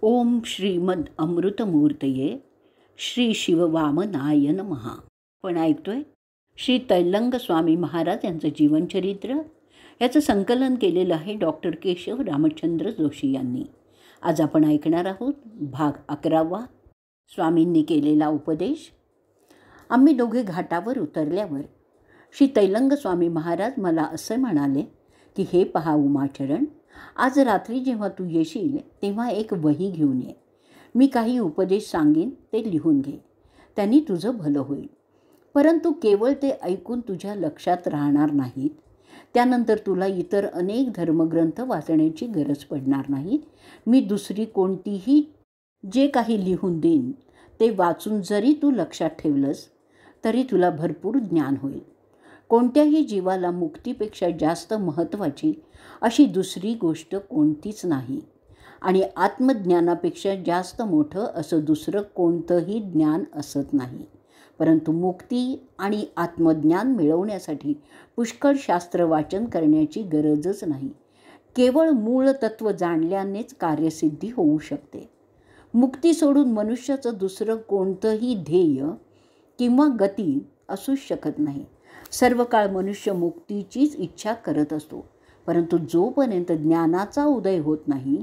ओम श्रीमद अमृतमूर्तये श्री शिववामनाय नमः. पण ऐकतोय श्री तैलंग स्वामी महाराज यांचं जीवनचरित्र. याचं संकलन केलेलं आहे डॉक्टर केशव रामचंद्र जोशी यांनी. आज आपण ऐकणार आहोत भाग 11. स्वामींनी केलेला उपदेश. आम्ही दोघे घाटावर उतरल्यावर श्री तैलंग स्वामी महाराज मला असे म्हणाले की हे पहा उमाचरण, आज रात्री जेव्हा तू येशील तेव्हा एक वही घेऊन ये. मी काही उपदेश सांगेन ते लिहून घे. त्यांनी तुझं भलं होईल. परंतु केवळ ते ऐकून तुझ्या लक्षात राहणार नाहीत. त्यानंतर तुला इतर अनेक धर्मग्रंथ वाचण्याची गरज पडणार नाही. मी दुसरी कोणतीही जे काही लिहून देईन ते वाचून जरी तू लक्षात ठेवलंस तरी तुला भरपूर ज्ञान होईल. कोणत्याही जीवाला मुक्तीपेक्षा जास्त महत्त्वाची अशी दुसरी गोष्ट कोणतीच नाही आणि आत्मज्ञानापेक्षा जास्त मोठं असं दुसरं कोणतंही ज्ञान असत नाही. परंतु मुक्ती आणि आत्मज्ञान मिळवण्यासाठी पुष्कळ शास्त्र वाचन करण्याची गरजच नाही. केवळ मूळ तत्त्व जाणल्यानेच कार्यसिद्धी होऊ शकते. मुक्ती सोडून मनुष्याचं दुसरं कोणतंही ध्येय किंवा गती असूच शकत नाही. सर्व काळ मनुष्य मुक्तीचीच इच्छा करत असतो. परंतु जोपर्यंत ज्ञानाचा उदय होत नाही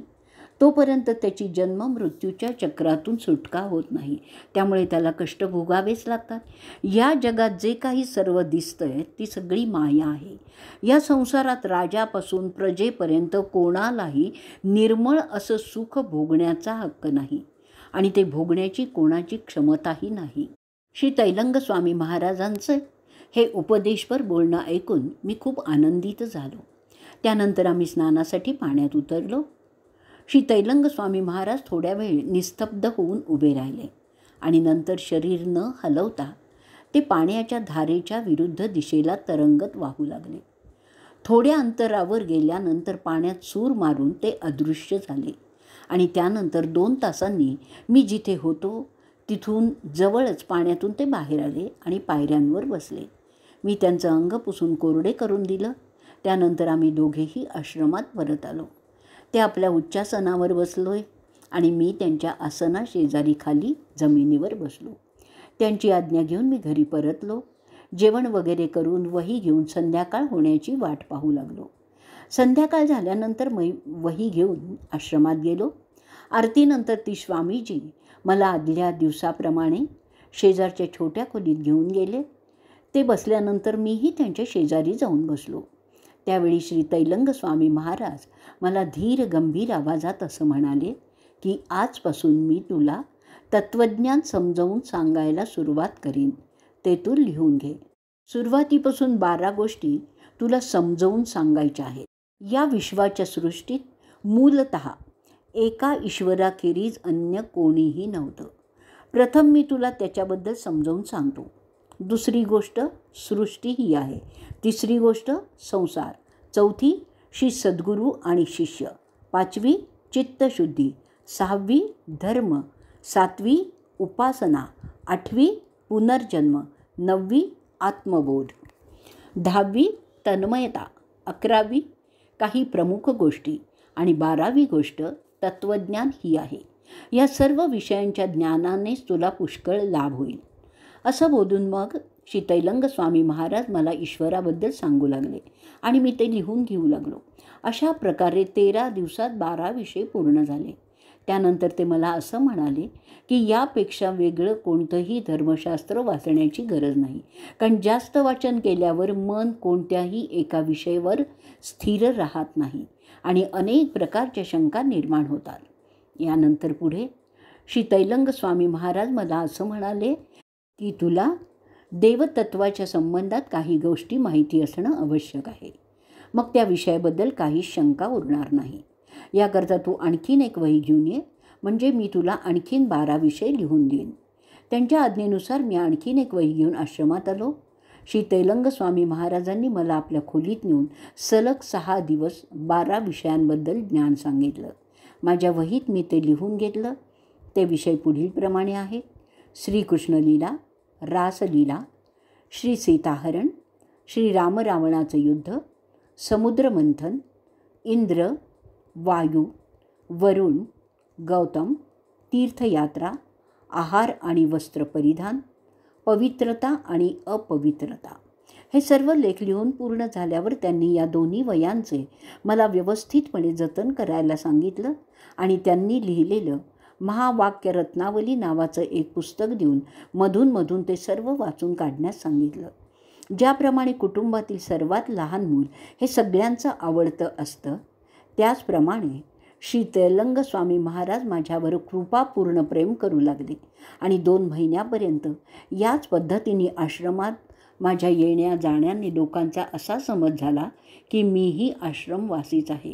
तोपर्यंत त्याची जन्म मृत्यूच्या चक्रातून सुटका होत नाही. त्यामुळे त्याला कष्ट भोगावेच लागतात. या जगात जे काही सर्व दिसतंय ती सगळी माया आहे. या संसारात राजापासून प्रजेपर्यंत कोणालाही निर्मळ असं सुख भोगण्याचा हक्क नाही आणि ते भोगण्याची कोणाची क्षमताही नाही. श्री तैलंग स्वामी महाराजांचं हे उपदेशपर बोलणं ऐकून मी खूप आनंदित झालो. त्यानंतर आम्ही स्नानासाठी पाण्यात उतरलो. श्री तैलंग स्वामी महाराज थोड्या वेळ निस्तब्ध होऊन उभे राहिले आणि नंतर शरीर न हलवता ते पाण्याच्या धारेच्या विरुद्ध दिशेला तरंगत वाहू लागले. थोड्या अंतरावर गेल्यानंतर पाण्यात सूर मारून ते अदृश्य झाले आणि त्यानंतर 2 तासांनी मी जिथे होतो तिथून जवळच पाण्यातून ते बाहेर आले आणि पायऱ्यांवर बसले. मी त्यांचं अंग पुसून कोरडे करून दिलं. त्यानंतर आम्ही दोघेही आश्रमात परत आलो. ते आपल्या उच्चासनावर बसलोय आणि मी त्यांच्या आसनाशेजारी खाली जमिनीवर बसलो. त्यांची आज्ञा घेऊन मी घरी परतलो. जेवण वगैरे करून वही घेऊन संध्याकाळ होण्याची वाट पाहू लागलो. संध्याकाळ झाल्यानंतर वही घेऊन आश्रमात गेलो. आरतीनंतर ती स्वामीजी मला आदल्या दिवसाप्रमाणे शेजारच्या छोट्या खोलीत घेऊन गेले. ते बसल्यानंतर मीही त्यांच्या शेजारी जाऊन बसलो. त्यावेळी श्री तैलंग स्वामी महाराज मला धीर गंभीर आवाजात असं म्हणाले की आजपासून मी तुला तत्त्वज्ञान समजावून सांगायला सुरुवात करीन. ते तू लिहून घे. सुरुवातीपासून 12 गोष्टी तुला समजावून सांगायच्या आहेत. या विश्वाच्या सृष्टीत मूलतः एका ईश्वराखेरीज अन्य कोणीही नव्हतं. प्रथम मी तुला त्याच्याबद्दल समजावून सांगतो. दुसरी गोष्ट सृष्टी ही आहे. तिसरी गोष्ट संसार. चौथी श्री सद्गुरू आणि शिष्य. 5वी चित्तशुद्धी. 6वी धर्म. 7वी उपासना. 8वी पुनर्जन्म. 9वी आत्मबोध. 10वी तन्मयता. 11वी काही प्रमुख गोष्टी आणि 12वी गोष्ट तत्त्वज्ञान ही आहे. या सर्व विषयांच्या ज्ञानानेच तुला पुष्कळ लाभ होईल. असं बोलून मग श्री तैलंग स्वामी महाराज मला ईश्वराबद्दल सांगू लागले आणि मी ते लिहून घेऊ लागलो. अशा प्रकारे 13 दिवसात 12 विषय पूर्ण झाले. त्यानंतर ते मला असं म्हणाले की यापेक्षा वेगळं कोणतंही धर्मशास्त्र वाचण्याची गरज नाही. कारण जास्त वाचन केल्यावर मन कोणत्याही एका विषयावर स्थिर राहत नाही आणि अनेक प्रकारच्या शंका निर्माण होतात. यानंतर पुढे श्री तैलंग स्वामी महाराज मला असं म्हणाले की तुला देवतत्वाच्या संबंधात काही गोष्टी माहिती असणं आवश्यक आहे. मग त्या विषयाबद्दल काही शंका उरणार नाही. याकरता तू आणखीन एक वही घेऊन ये, म्हणजे मी तुला आणखीन 12 विषय लिहून देईन. त्यांच्या आज्ञेनुसार मी आणखीन एक वही घेऊन आश्रमात आलो. श्री तैलंग स्वामी महाराजांनी मला आपल्या खोलीत नेऊन सलग 6 दिवस 12 विषयांबद्दल ज्ञान सांगितलं. माझ्या वहीत मी ते लिहून घेतलं. ते विषय पुढीलप्रमाणे आहेत. श्रीकृष्णलीला, रासलीला, श्री सीताहरण, श्री रामरावणाचं युद्ध, समुद्रमंथन, इंद्र, वायू, वरुण, गौतम, तीर्थयात्रा, आहार आणि वस्त्र परिधान, पवित्रता आणि अपवित्रता, हे सर्व लेख लिहून पूर्ण झाल्यावर त्यांनी या दोन्ही वयांचे मला व्यवस्थितपणे जतन करायला सांगितलं आणि त्यांनी लिहिलेलं महावाक्य रत्नावली नावाचं एक पुस्तक देऊन मधून ते सर्व वाचून काढण्यास सांगितलं. ज्याप्रमाणे कुटुंबातील सर्वात लहान मूल हे सगळ्यांचं आवडतं असतं, त्याचप्रमाणे श्री तैलंग स्वामी महाराज माझ्यावर कृपापूर्ण प्रेम करू लागले आणि 2 महिन्यापर्यंत याच पद्धतीने आश्रमात माझ्या येण्या जाण्याने लोकांचा असा समज झाला की मीही आश्रमवासीच आहे.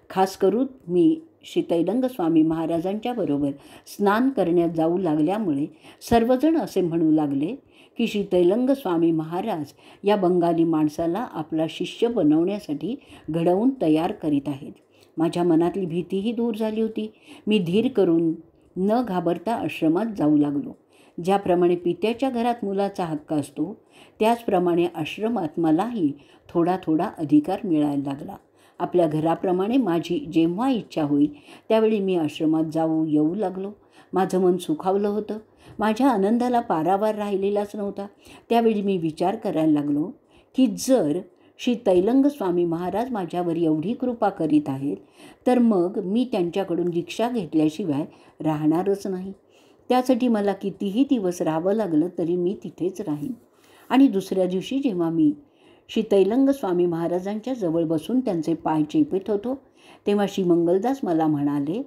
खास करून मी श्री तैलंग स्वामी महाराजांच्या बरोबर स्नान करण्यात जाऊ लागल्यामुळे सर्वजण असे म्हणू लागले की श्री तैलंग स्वामी महाराज या बंगाली माणसाला आपला शिष्य बनवण्यासाठी घडवून तयार करीत आहेत. माझ्या मनातली भीतीही दूर झाली होती. मी धीर करून न घाबरता आश्रमात जाऊ लागलो. ज्याप्रमाणे पित्याच्या घरात मुलाचा हक्क असतो, त्याचप्रमाणे आश्रमात मलाही थोडा अधिकार मिळायला लागला. आपल्या घराप्रमाणे माझी जेव्हा इच्छा होईल त्यावेळी मी आश्रमात जाऊ येऊ लागलो. माझं मन सुखावलं होतं. माझ्या आनंदाला पारावार राहिलेलाच नव्हता. त्यावेळी मी विचार करायला लागलो की जर श्री तैलंग स्वामी महाराज माझ्यावर एवढी कृपा करीत आहेत, तर मग मी त्यांच्याकडून दीक्षा घेतल्याशिवाय राहणारच नाही. त्यासाठी मला कितीही दिवस राहावं लागलं तरी मी तिथेच राहीन. आणि दुसऱ्या दिवशी जेव्हा मी श्री तैलंग स्वामी महाराजांच्या जवळ बसून त्यांचे पाय चेपत होतो, तेव्हा श्री मंगलदास मला म्हणाले,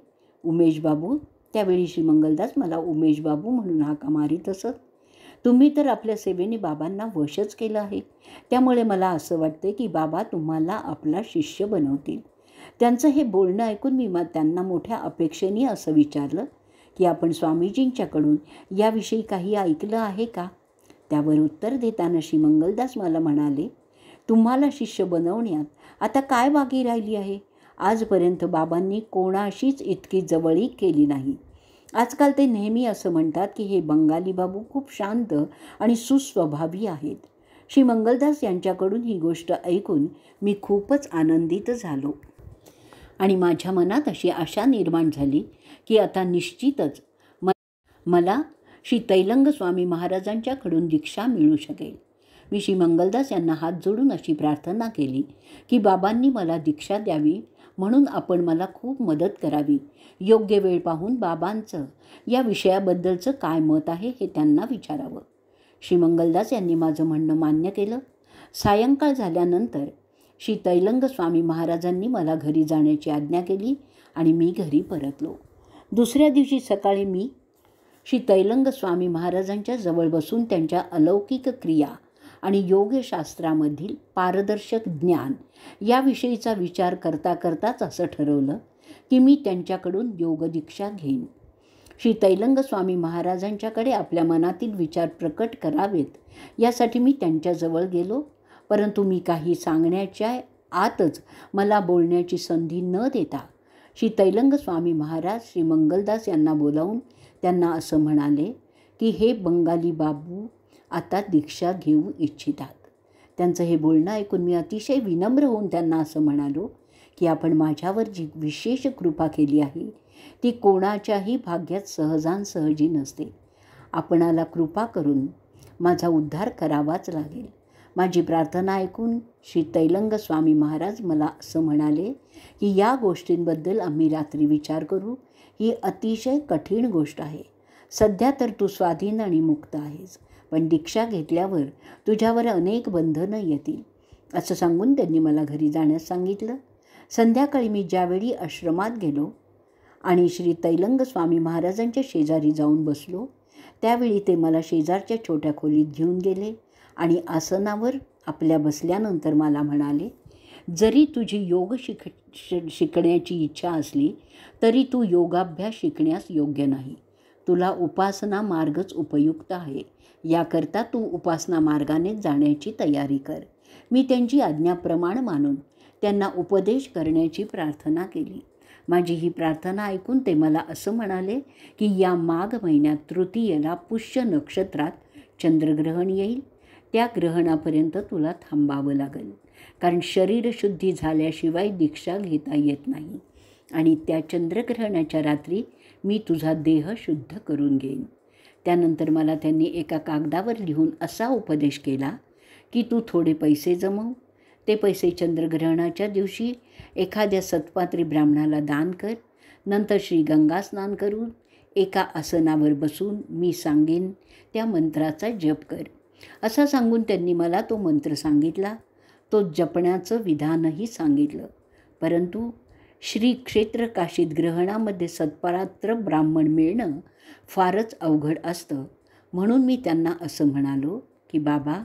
उमेश बाबू. त्यावेळी श्री मंगलदास मला उमेश बाबू म्हणून हाका मारीत असत. तुम्ही तर आपल्या सेवेने बाबांना वशच केलं आहे. त्यामुळे मला असं वाटतं की बाबा तुम्हाला आपला शिष्य बनवतील. त्यांचं हे बोलणं ऐकून मी त्यांना मोठ्या अपेक्षेने असं विचारलं की आपण स्वामीजींच्याकडून याविषयी काही ऐकलं आहे का? त्यावर उत्तर देताना श्री मंगलदास मला म्हणाले, तुम्हाला शिष्य बनवण्यात आता काय बाकी राहिली आहे? आजपर्यंत बाबांनी कोणाशीच इतकी जवळीक केली नाही. आजकाल ते नेहमी असं म्हणतात की हे बंगाली बाबू खूप शांत आणि सुस्वभावी आहेत. श्री मंगलदास यांच्याकडून ही गोष्ट ऐकून मी खूपच आनंदित झालो आणि माझ्या मनात अशी आशा निर्माण झाली की आता निश्चितच मला श्री तैलंग स्वामी महाराजांच्याकडून दीक्षा मिळू शकेल. मी श्री मंगलदास यांना हात जोडून अशी प्रार्थना केली की बाबांनी मला दीक्षा द्यावी, म्हणून आपण मला खूप मदत करावी. योग्य वेळ पाहून बाबांचं या विषयाबद्दलचं काय मत आहे हे त्यांना विचारावं. श्री मंगलदास यांनी माझं म्हणणं मान्य केलं. सायंकाळ झाल्यानंतर श्री तैलंग स्वामी महाराजांनी मला घरी जाण्याची आज्ञा केली आणि मी घरी परतलो. दुसऱ्या दिवशी सकाळी मी श्री तैलंग स्वामी महाराजांच्या जवळ बसून त्यांच्या अलौकिक क्रिया आणि योगशास्त्रामधील पारदर्शक ज्ञान याविषयीचा विचार करताच असं ठरवलं की मी त्यांच्याकडून योगदीक्षा घेईन. श्री तैलंग स्वामी महाराजांच्याकडे आपल्या मनातील विचार प्रकट करावेत यासाठी मी त्यांच्याजवळ गेलो. परंतु मी काही सांगण्याच्या आतच मला बोलण्याची संधी न देता श्री तैलंग स्वामी महाराज श्री मंगलदास यांना बोलावून त्यांना असं म्हणाले की हे बंगाली बाबू आता दीक्षा घेऊ इच्छितात. त्यांचं हे बोलणं ऐकून मी अतिशय विनम्र होऊन त्यांना असं म्हणालो की आपण माझ्यावर जी विशेष कृपा केली आहे ती कोणाच्याही भाग्यात सहजासहजी नसते. आपणाला कृपा करून माझा उद्धार करावाच लागेल. माझी प्रार्थना ऐकून श्री तैलंग स्वामी महाराज मला असं म्हणाले की या गोष्टींबद्दल आम्ही रात्री विचार करू. ही अतिशय कठीण गोष्ट आहे. सध्या तर तू स्वाधीन आणि मुक्त आहेस, पण दीक्षा घेतल्यावर तुझ्यावर अनेक बंधनं येतील, असं सांगून त्यांनी मला घरी जाण्यास सांगितलं. संध्याकाळी मी ज्यावेळी आश्रमात गेलो आणि श्री तैलंग स्वामी महाराजांच्या शेजारी जाऊन बसलो, त्यावेळी ते मला शेजारच्या छोट्या खोलीत घेऊन गेले आणि आसनावर आपल्या बसल्यानंतर मला म्हणाले, जरी तुझी योग शिकण्याची इच्छा असली तरी तू योगाभ्यास शिकण्यास योग्य नाही. तुला उपासना मार्गच उपयुक्त आहे. याकरता तू उपासना मार्गाने जाण्याची तयारी कर. मी त्यांची आज्ञाप्रमाणे मानून त्यांना उपदेश करण्याची प्रार्थना केली. माझी ही प्रार्थना ऐकून ते मला असं म्हणाले की या माघ महिन्यात तृतीयेला पुष्य नक्षत्रात चंद्रग्रहण येईल. त्या ग्रहणापर्यंत तुला थांबावं लागेल, कारण शरीरशुद्धी झाल्याशिवाय दीक्षा घेता येत नाही. आणि त्या चंद्रग्रहणाच्या रात्री मी तुझा देह शुद्ध करून घेईन. त्यानंतर मला त्यांनी एका कागदावर लिहून असा उपदेश केला की तू थोडे पैसे जमव, ते पैसे चंद्रग्रहणाच्या दिवशी एखाद्या सत्पात्री ब्राह्मणाला दान कर. नंतर श्री गंगा स्नान करून एका आसनावर बसून मी सांगेन त्या मंत्राचा जप कर. असा सांगून त्यांनी मला तो मंत्र सांगितला. तो जपण्याचं विधानही सांगितलं. परंतु श्री क्षेत्र काशीत ग्रहणामध्ये सत्पात्र ब्राह्मण मिळणं फारच अवघड असतं. म्हणून मी त्यांना असं म्हणालो की बाबा,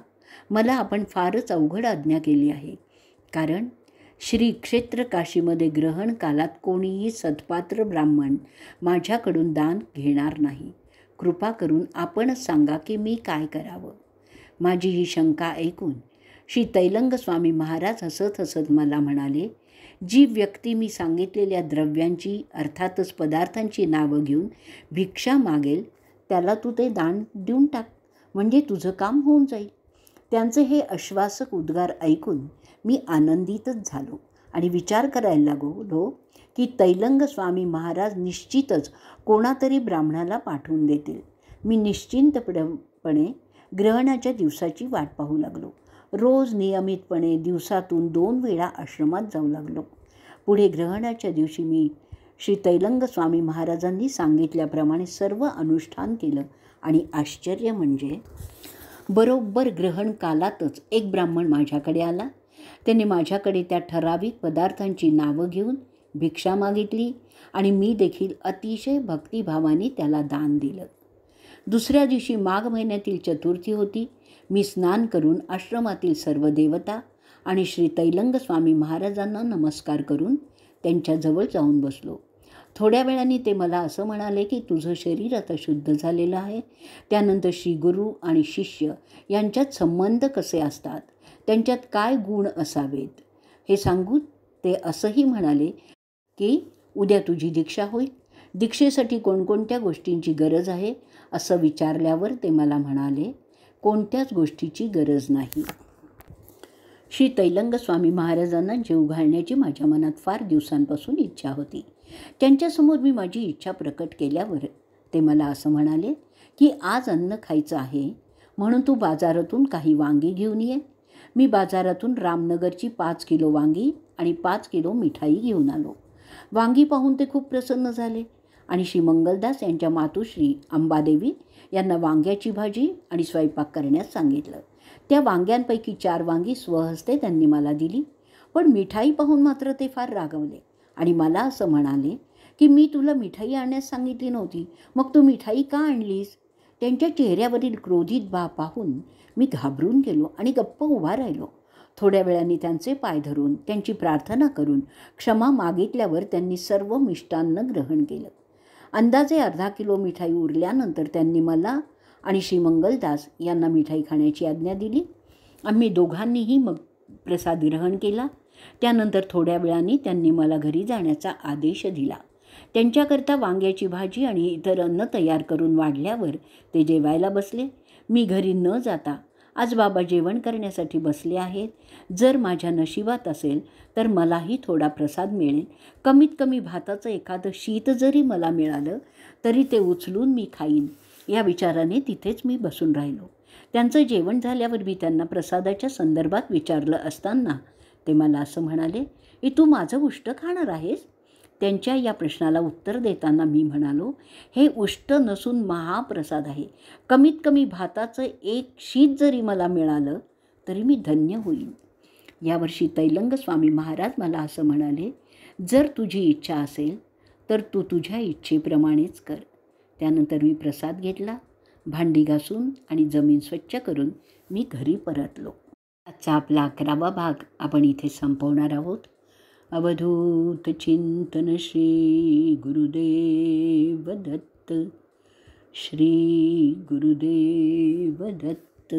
मला आपण फारच अवघड आज्ञा केली आहे. कारण श्री क्षेत्र काशीमध्ये ग्रहण कालात कोणीही सत्पात्र ब्राह्मण माझ्याकडून दान घेणार नाही. कृपा करून आपणच सांगा की मी काय करावं. माझी ही शंका ऐकून श्री तैलंग स्वामी महाराज हसत हसत मला म्हणाले, जी व्यक्ती मी सांगितलेल्या द्रव्यांची अर्थातच पदार्थांची नावं घेऊन भिक्षा मागेल त्याला तू ते दान देऊन टाक, म्हणजे तुझं काम होऊन जाईल. त्यांचे हे आश्वासक उद्गार ऐकून मी आनंदितच झालो आणि विचार करायला लागलो की तैलंग स्वामी महाराज निश्चितच कोणातरी ब्राह्मणाला पाठवून देतील. मी निश्चिंतपणे ग्रहणाच्या दिवसाची वाट पाहू लागलो. रोज नियमितपणे दिवसातून 2 वेळा आश्रमात जाऊ लागलो. पुढे ग्रहणाच्या दिवशी मी श्री तैलंग स्वामी महाराजांनी सांगितल्याप्रमाणे सर्व अनुष्ठान केलं आणि आश्चर्य म्हणजे बरोबर ग्रहण कालातच एक ब्राह्मण माझ्याकडे आला. त्याने माझ्याकडे त्या ठराविक पदार्थांची नावं घेऊन भिक्षा मागितली आणि मी देखील अतिशय भक्तिभावाने त्याला दान दिलं. दुसऱ्या दिवशी माघ महिन्यातील चतुर्थी होती. मी स्नान करून आश्रमातील सर्व देवता आणि श्री तैलंग स्वामी महाराजांना नमस्कार करून त्यांच्याजवळ जाऊन बसलो. थोड्या वेळाने ते मला असं म्हणाले की तुझं शरीर आता शुद्ध झालेलं आहे. त्यानंतर श्री गुरु आणि शिष्य यांच्यात संबंध कसे असतात, त्यांच्यात काय गुण असावेत हे सांगून ते असंही म्हणाले की उद्या तुझी दीक्षा होईल. दीक्षेसाठी कोणकोणत्या गोष्टींची गरज आहे असं विचारल्यावर ते मला म्हणाले, कोणत्याच गोष्टीची गरज नाही. श्री तैलंग स्वामी महाराजांना जेव घालण्याची माझ्या मनात फार दिवसांपासून इच्छा होती. त्यांच्यासमोर मी माझी इच्छा प्रकट केल्यावर ते मला असं म्हणाले की आज अन्न खायचं आहे म्हणून तू बाजारातून काही वांगी घेऊन ये. मी बाजारातून रामनगरची 5 किलो वांगी आणि 5 किलो मिठाई घेऊन आलो. वांगी पाहून ते खूप प्रसन्न झाले आणि श्री मंगलदास यांच्या मातोश्री अंबादेवी यांना वांग्याची भाजी आणि स्वयंपाक करण्यास सांगितलं. त्या वांग्यांपैकी 4 वांगी स्वहस्ते त्यांनी मला दिली. पण मिठाई पाहून मात्र ते फार रागवले आणि मला असं म्हणाले की मी तुला मिठाई आणण्यास सांगितली नव्हती, मग तू मिठाई का आणलीस. त्यांच्या चेहऱ्यावरील क्रोधित भाव पाहून मी घाबरून गेलो आणि गप्प उभा राहिलो. थोड्या वेळाने त्यांचे पाय धरून त्यांची प्रार्थना करून क्षमा मागितल्यावर त्यांनी सर्व मिष्टान्न ग्रहण केलं. अंदाजे अर्धा किलो मिठाई उरल्यानंतर त्यांनी मला आणि श्री मंगलदास यांना मिठाई खाण्याची आज्ञा दिली. आम्ही दोघांनीही मग प्रसाद ग्रहण केला. त्यानंतर थोड्या वेळाने त्यांनी मला घरी जाण्याचा आदेश दिला. त्यांच्याकरता वांग्याची भाजी आणि इतर अन्न तयार करून वाढल्यावर ते जेवायला बसले. मी घरी न जाता आज बाबा जेवण करण्यासाठी बसले आहेत. जर माझ्या नशिबात असेल तर मलाही थोडा प्रसाद मिळेल. कमीत कमी भाताचं एखादं शीत जरी मला मिळालं तरी ते उचलून मी खाईन या विचाराने तिथेच मी बसून राहिलो. त्यांचं जेवण झाल्यावर मी त्यांना प्रसादाच्या संदर्भात विचारलं असताना ते मला असं म्हणाले की तू माझं उष्ट खाणार आहेस. त्यांच्या या प्रश्नाला उत्तर देताना मी म्हणालो, हे उष्ट नसून महाप्रसाद आहे. कमीत कमी भाताचं एक शीत जरी मला मिळालं तरी मी धन्य होईन. यावर्षी तैलंग स्वामी महाराज मला असं म्हणाले, जर तुझी इच्छा असेल तर तू तुझ्या इच्छेप्रमाणेच कर. त्यानंतर मी प्रसाद घेतला. भांडी घासून आणि जमीन स्वच्छ करून मी घरी परतलो. आजचा आपला 11वा भाग आपण इथे संपवणार आहोत. अवधूत चिंतन श्री गुरुदेव दत्त. श्री गुरुदेव दत्त.